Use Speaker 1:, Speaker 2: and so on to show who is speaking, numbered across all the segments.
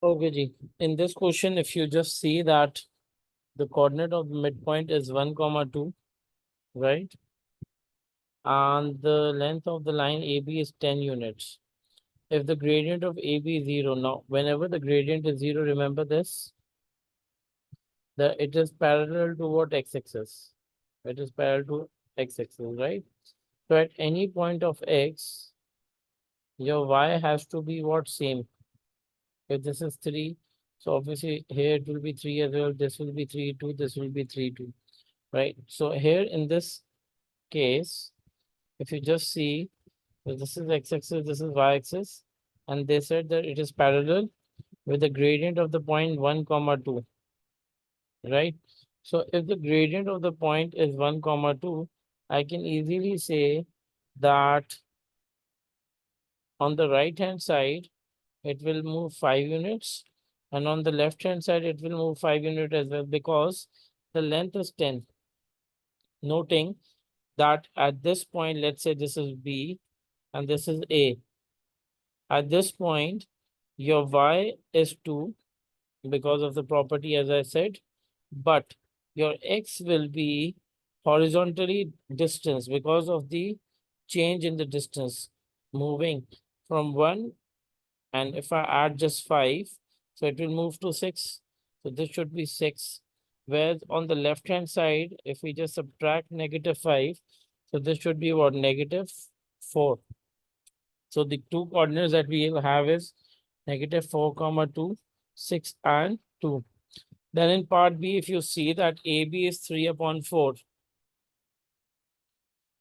Speaker 1: Okay, Ji. In this question, if you just see that the coordinate of the midpoint is 1, comma 2, right? And the length of the line AB is 10 units. If the gradient of AB is 0, now whenever the gradient is 0, remember this, that it is parallel to what x-axis? It is parallel to x-axis, right? So at any point of x, your y has to be what same? If this is 3, so obviously here it will be 3 as well, this will be 3, 2, this will be 3, 2, right? So here in this case, if you just see, so this is x-axis, this is y-axis, and they said that it is parallel with the gradient of the point 1, comma 2, right? So if the gradient of the point is 1, comma 2, I can easily say that on the right hand side, it will move 5 units, and on the left hand side, it will move 5 units as well because the length is 10. Noting that at this point, let's say this is B and this is A. At this point, your Y is 2 because of the property, as I said, but your X will be horizontally distance because of the change in the distance moving from 1, and if I add just 5, so it will move to 6. So this should be 6. Whereas on the left hand side, if we just subtract -5, so this should be what? -4. So the two coordinates that we will have is -4, comma 2, 6 and 2. Then in part B, if you see that AB is 3 upon 4.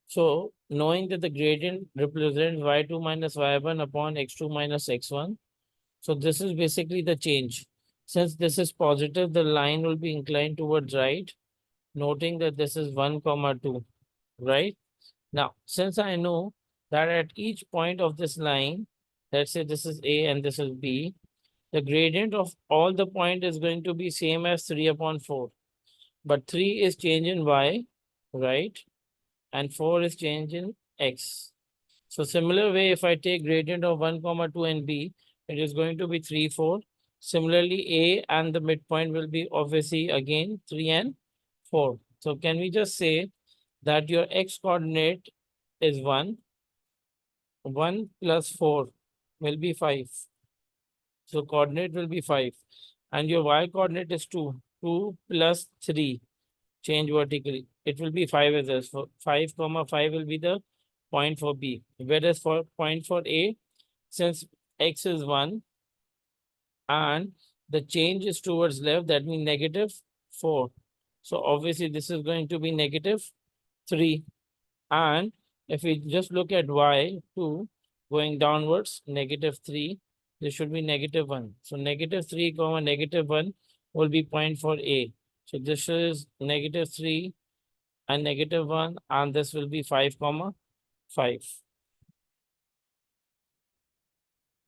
Speaker 1: So knowing that the gradient represents y2 minus y1 upon x2 minus x1. So this is basically the change. Since this is positive, the line will be inclined towards right, noting that this is 1, comma 2, right? Now, since I know that at each point of this line, let's say this is A and this is B, the gradient of all the point is going to be same as 3 upon 4. But 3 is change in y, right? And 4 is change in x. So similar way, if I take gradient of 1, comma 2 and B, it is going to be 3, 4. Similarly, A and the midpoint will be obviously again 3 and 4. So can we just say that your x coordinate is 1, 1 plus 4 will be 5. So coordinate will be 5. And your y coordinate is 2, 2 plus 3, change vertically. It will be 5 as well. So 5, comma 5 will be the point for B. Whereas for point for A, since x is 1 and the change is towards left, that means -4. So obviously this is going to be -3. And if we just look at y2 going downwards, -3, this should be -1. So -3, comma -1 will be point for A. So this is -3 and -1, and this will be 5, comma 5.